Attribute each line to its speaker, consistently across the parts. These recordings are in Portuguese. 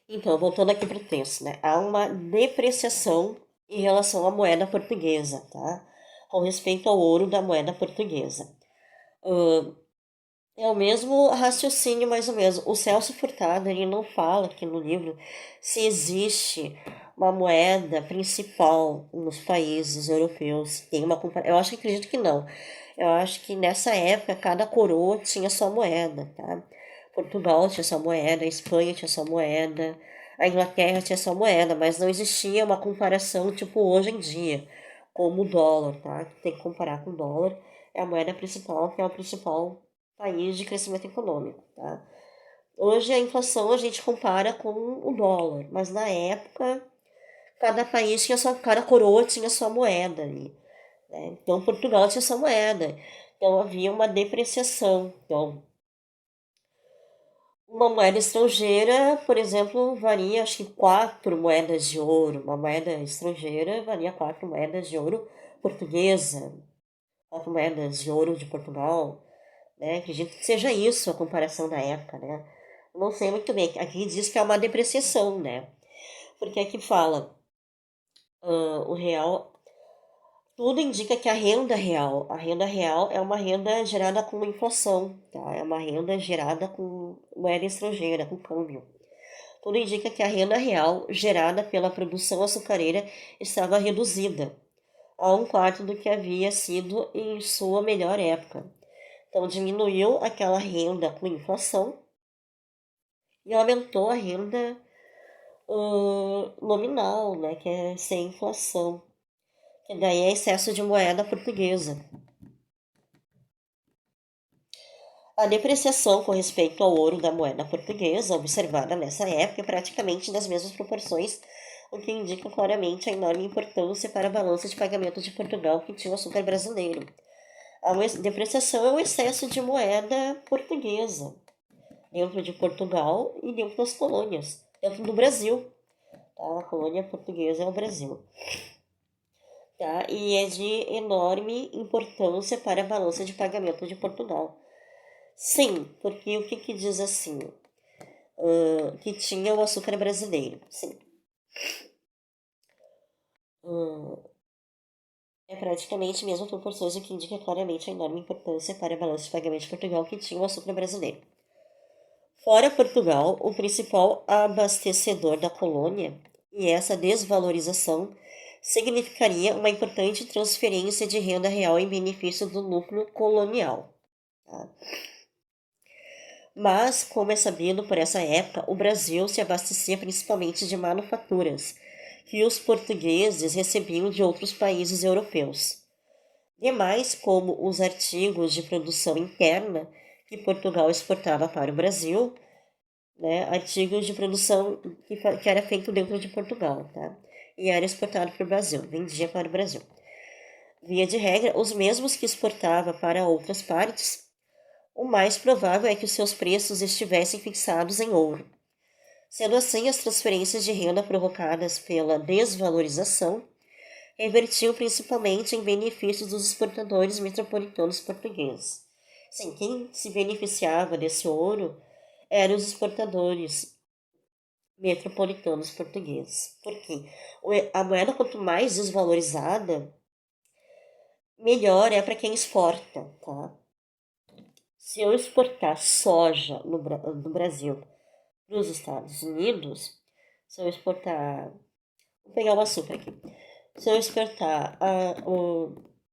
Speaker 1: Então, voltando aqui para o texto, né? Há uma depreciação em relação à moeda portuguesa, tá? Com respeito ao ouro da moeda portuguesa. Ah, é o mesmo raciocínio, mais ou menos. O Celso Furtado, ele não fala aqui no livro se existe uma moeda principal nos países europeus. Tem uma Eu acho que acredito que não. Eu acho que nessa época cada coroa tinha sua moeda, tá? Portugal tinha sua moeda, a Espanha tinha sua moeda, a Inglaterra tinha sua moeda, mas não existia uma comparação tipo hoje em dia, como o dólar, tá? Tem que comparar com o dólar. É a moeda principal, que é o principal país de crescimento econômico, tá? Hoje a inflação a gente compara com o dólar, mas na época cada país tinha sua, cada coroa tinha sua moeda ali, né? Então Portugal tinha sua moeda, então havia uma depreciação. Então uma moeda estrangeira, por exemplo, varia acho que 4 moedas de ouro. Uma moeda estrangeira valia 4 moedas de ouro portuguesa, 4 moedas de ouro de Portugal, né? Acredito que seja isso a comparação da época, né? Não sei muito bem. Aqui diz que é uma depreciação, né? Porque aqui fala, o real, tudo indica que a renda real é uma renda gerada com inflação, tá? É uma renda gerada com moeda estrangeira, com câmbio. Tudo indica que a renda real gerada pela produção açucareira estava reduzida a um quarto do que havia sido em sua melhor época. Então diminuiu aquela renda com inflação e aumentou a renda nominal, né, que é sem inflação, que daí é excesso de moeda portuguesa. A depreciação com respeito ao ouro da moeda portuguesa, observada nessa época, é praticamente das mesmas proporções, o que indica claramente a enorme importância para a balança de pagamento de Portugal que tinha o açúcar brasileiro. A depreciação é o excesso de moeda portuguesa dentro de Portugal e dentro das colônias, dentro do Brasil. Tá? A colônia portuguesa é o Brasil. Tá? E é de enorme importância para a balança de pagamento de Portugal. Sim, porque o que, que diz assim? Que tinha o açúcar brasileiro. Sim. É praticamente mesmo proporções, o que indica claramente a enorme importância para a balança de pagamento de Portugal que tinha o açúcar brasileiro. Fora Portugal, o principal abastecedor da colônia, e essa desvalorização significaria uma importante transferência de renda real em benefício do núcleo colonial. Tá? Mas, como é sabido por essa época, o Brasil se abastecia principalmente de manufaturas, que os portugueses recebiam de outros países europeus. Demais, como os artigos de produção interna que Portugal exportava para o Brasil, né, artigos de produção que era feito dentro de Portugal, tá? E era exportado para o Brasil, vendia para o Brasil. Via de regra, os mesmos que exportava para outras partes, o mais provável é que os seus preços estivessem fixados em ouro. Sendo assim, as transferências de renda provocadas pela desvalorização revertiam principalmente em benefícios dos exportadores metropolitanos portugueses. Sim, quem se beneficiava desse ouro eram os exportadores metropolitanos portugueses. Por quê? A moeda, quanto mais desvalorizada, melhor é para quem exporta, tá? Se eu exportar soja no Brasil para os Estados Unidos, se eu exportar. Vou pegar o açúcar aqui. Se eu exportar.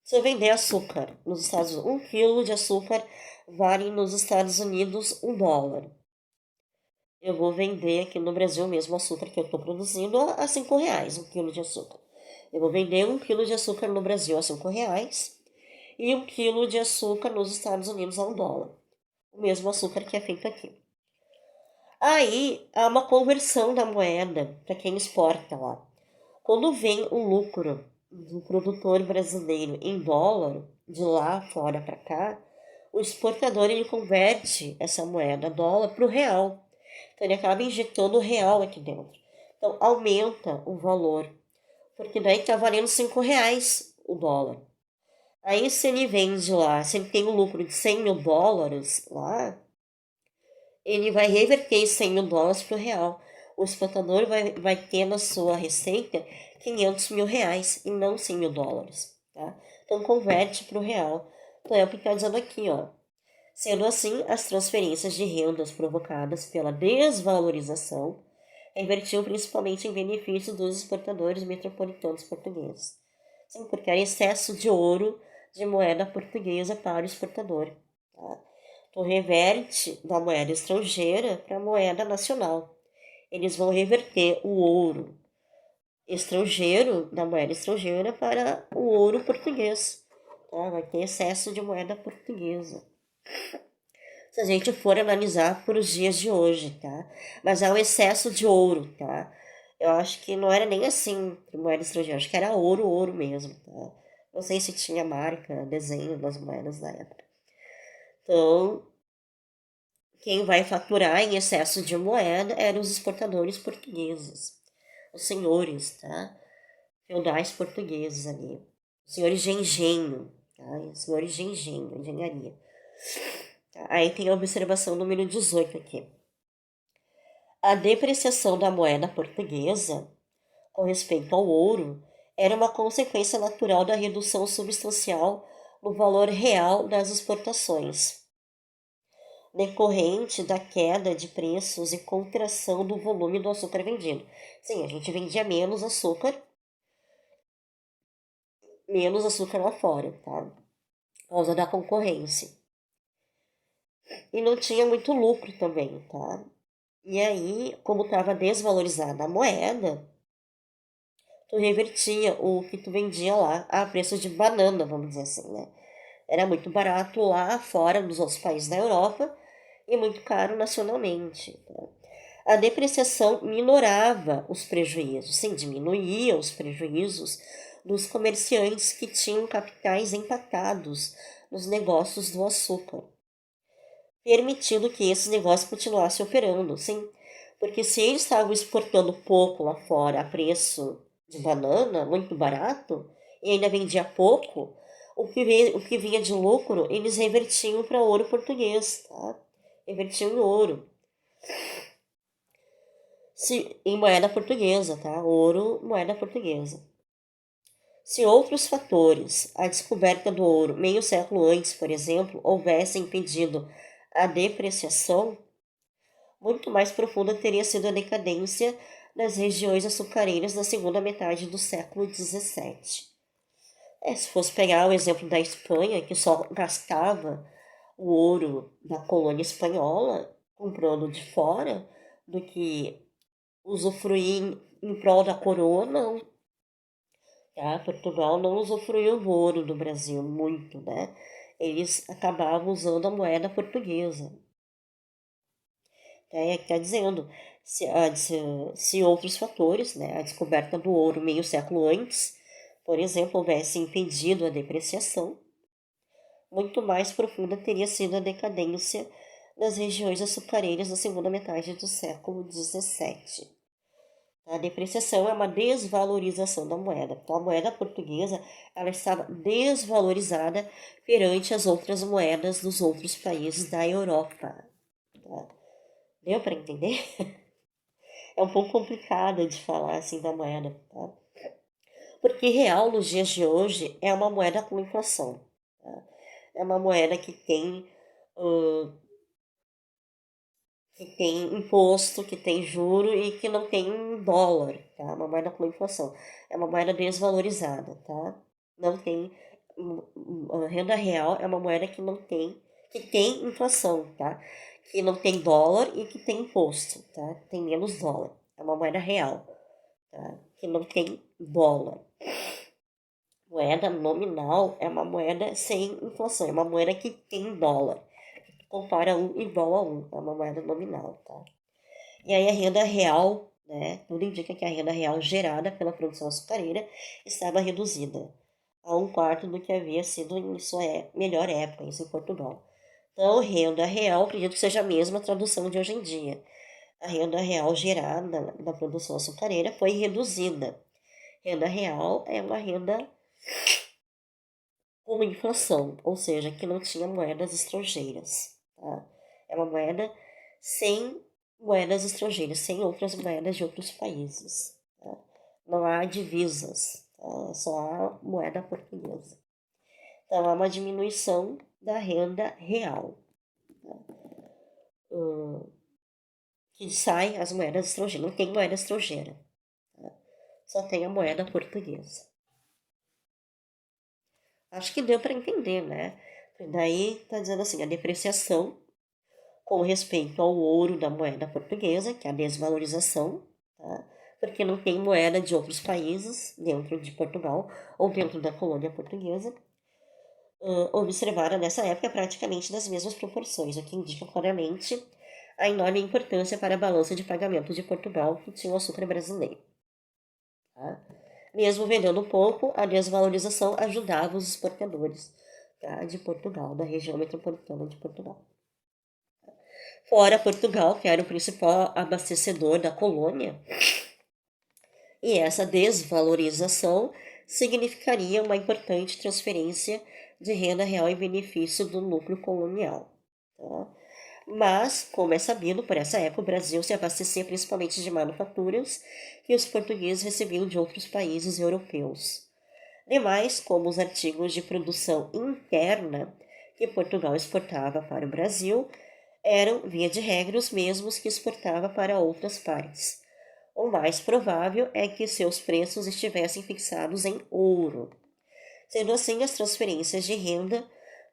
Speaker 1: Se eu vender açúcar nos Estados Unidos, 1 quilo de açúcar vale nos Estados Unidos US$ 1. Eu vou vender aqui no Brasil mesmo o açúcar que eu estou produzindo a R$ 5, 1 quilo de açúcar. Eu vou vender 1 quilo de açúcar no Brasil a R$ 5 e 1 quilo de açúcar nos Estados Unidos a US$ 1. O mesmo açúcar que é feito aqui. Aí há uma conversão da moeda para quem exporta lá. Quando vem o lucro do produtor brasileiro em dólar, de lá fora para cá, o exportador ele converte essa moeda dólar para o real. Então ele acaba injetando o real aqui dentro. Então aumenta o valor, porque daí está valendo R$ 5 o dólar. Aí se ele vende lá, se ele tem um lucro de US$ 100 mil lá, ele vai reverter esses US$ 100 mil para o real. O exportador vai ter na sua receita 500 mil reais e não 100 mil dólares. Tá? Então, converte para o real. Então, é o que está dizendo aqui, ó. Sendo assim, as transferências de rendas provocadas pela desvalorização revertiam principalmente em benefício dos exportadores metropolitanos portugueses. Sim, porque era excesso de ouro de moeda portuguesa para o exportador. Tá? Então, reverte da moeda estrangeira para a moeda nacional. Eles vão reverter o ouro estrangeiro, da moeda estrangeira, para o ouro português. Tá? Vai ter excesso de moeda portuguesa. Se a gente for analisar por os dias de hoje, tá? Mas há um excesso de ouro, tá? Eu acho que não era nem assim de moeda estrangeira, acho que era ouro, ouro mesmo, tá? Não sei se tinha marca, desenho das moedas da época. Então, quem vai faturar em excesso de moeda eram os exportadores portugueses, os senhores, tá? Feudais portugueses ali, os senhores de engenho, tá? Os senhores de engenho, engenharia. Tá? Aí tem a observação número 18 aqui. A depreciação da moeda portuguesa com respeito ao ouro era uma consequência natural da redução substancial no valor real das exportações, decorrente da queda de preços e contração do volume do açúcar vendido. Sim, a gente vendia menos açúcar lá fora, tá? Por causa da concorrência. E não tinha muito lucro também, tá? E aí, como estava desvalorizada a moeda, tu revertia o que tu vendia lá a preço de banana, vamos dizer assim, né? Era muito barato lá fora, nos outros países da Europa, e muito caro nacionalmente. Tá? A depreciação minorava os prejuízos, sim, diminuía os prejuízos dos comerciantes que tinham capitais empatados nos negócios do açúcar, permitindo que esses negócios continuassem operando, sim. Porque se eles estavam exportando pouco lá fora a preço de banana, muito barato, e ainda vendia pouco, o que vinha de lucro, eles revertiam para ouro português, tá? Revertiam em ouro. Em moeda portuguesa, tá? Ouro, moeda portuguesa. Se outros fatores, a descoberta do ouro meio século antes, por exemplo, houvessem impedido a depreciação, muito mais profunda teria sido a decadência das regiões açucareiras na segunda metade do século XVII. Se fosse pegar o exemplo da Espanha, que só gastava o ouro da colônia espanhola, comprando de fora, do que usufruir em prol da coroa, não. Tá? Portugal não usufruiu do ouro do Brasil muito, né? Eles acabavam usando a moeda portuguesa. É que está dizendo, se outros fatores, né, a descoberta do ouro meio século antes, por exemplo, houvesse impedido a depreciação, muito mais profunda teria sido a decadência das regiões açucareiras na segunda metade do século XVII. A depreciação é uma desvalorização da moeda. Então, a moeda portuguesa ela estava desvalorizada perante as outras moedas dos outros países da Europa. Tá? Deu para entender? É um pouco complicado de falar assim da moeda, tá? Porque real nos dias de hoje é uma moeda com inflação. Tá? É uma moeda uh, que tem imposto, que tem juro e que não tem dólar, tá? Uma moeda com inflação. É uma moeda desvalorizada, tá? Não tem a renda real é uma moeda que tem inflação, tá? Que não tem dólar e que tem imposto, tá? Tem menos dólar. É uma moeda real, tá? Que não tem dólar. Moeda nominal é uma moeda sem inflação, é uma moeda que tem dólar. Compara um igual a um, é uma moeda nominal, tá? E aí a renda real, né? Tudo indica que a renda real gerada pela produção açucareira estava reduzida a um quarto do que havia sido em sua melhor época, isso em Portugal. Então, renda real, acredito que seja a mesma tradução de hoje em dia. A renda real gerada da produção açucareira foi reduzida. Renda real é uma renda com inflação, ou seja, que não tinha moedas estrangeiras. Tá? É uma moeda sem moedas estrangeiras, sem outras moedas de outros países. Tá? Não há divisas, tá? Só há moeda portuguesa. Então, há uma diminuição da renda real. Tá? Que sai as moedas estrangeiras. Não tem moeda estrangeira. Tá? Só tem a moeda portuguesa. Acho que deu para entender, né? Daí está dizendo assim, a depreciação com respeito ao ouro da moeda portuguesa, que é a desvalorização, tá? Porque não tem moeda de outros países dentro de Portugal ou dentro da colônia portuguesa, observada nessa época praticamente nas mesmas proporções, o que indica claramente a enorme importância para a balança de pagamento de Portugal que tinha o açúcar brasileiro. Tá? Mesmo vendendo pouco, a desvalorização ajudava os exportadores, tá, de Portugal, da região metropolitana de Portugal. Fora Portugal, que era o principal abastecedor da colônia, e essa desvalorização significaria uma importante transferência de renda real em benefício do núcleo colonial. Tá? Mas, como é sabido, por essa época o Brasil se abastecia principalmente de manufaturas que os portugueses recebiam de outros países europeus. Demais, como os artigos de produção interna que Portugal exportava para o Brasil, eram, via de regra, os mesmos que exportava para outras partes. O mais provável é que seus preços estivessem fixados em ouro. Sendo assim, as transferências de renda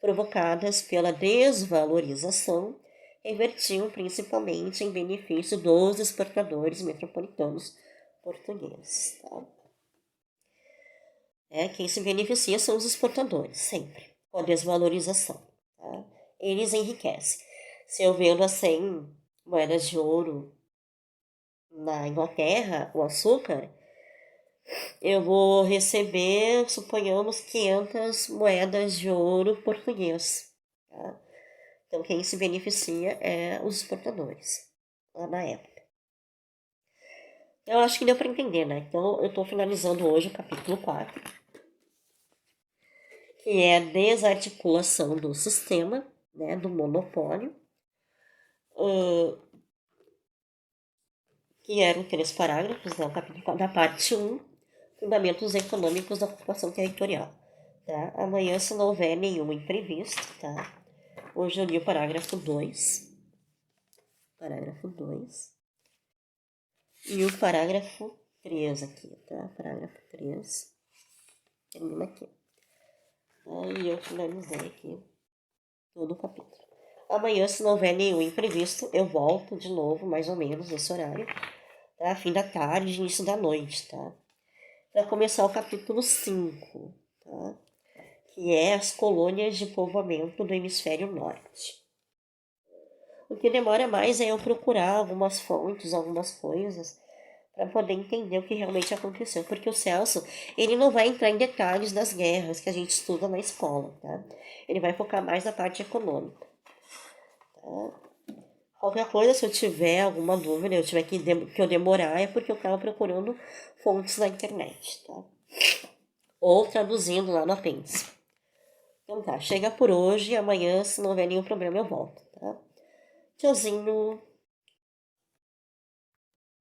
Speaker 1: provocadas pela desvalorização revertiam principalmente em benefício dos exportadores metropolitanos portugueses. Tá? Quem se beneficia são os exportadores, sempre, com a desvalorização. Tá? Eles enriquecem. Se eu vendo a 100 moedas de ouro na Inglaterra, o açúcar, eu vou receber, suponhamos, 500 moedas de ouro português. Tá? Então, quem se beneficia é os exportadores, lá na época. Eu acho que deu para entender, né? Então, eu estou finalizando hoje o capítulo 4, que é a desarticulação do sistema, né, do monopólio, que eram 3 parágrafos, né, o capítulo 4, da parte 1, fundamentos econômicos da ocupação territorial. Tá? Amanhã, se não houver nenhum imprevisto, tá? Hoje eu li o parágrafo 2. Parágrafo 2. E o parágrafo 3 aqui, tá? Parágrafo 3. Termina aqui. Aí eu finalizei aqui todo o capítulo. Amanhã, se não houver nenhum imprevisto, eu volto de novo, mais ou menos, nesse horário, tá? Fim da tarde, início da noite, tá? Para começar o capítulo 5, tá? Que é as colônias de povoamento do hemisfério norte. O que demora mais é eu procurar algumas fontes, algumas coisas, para poder entender o que realmente aconteceu. Porque o Celso, ele não vai entrar em detalhes das guerras que a gente estuda na escola, tá? Ele vai focar mais na parte econômica. Tá? Qualquer coisa, se eu tiver alguma dúvida, eu tiver que eu demorar, é porque eu estava procurando fontes na internet, tá? Ou traduzindo lá no apêndice. Então tá, chega por hoje e amanhã, se não houver nenhum problema, eu volto, tá? Tchauzinho!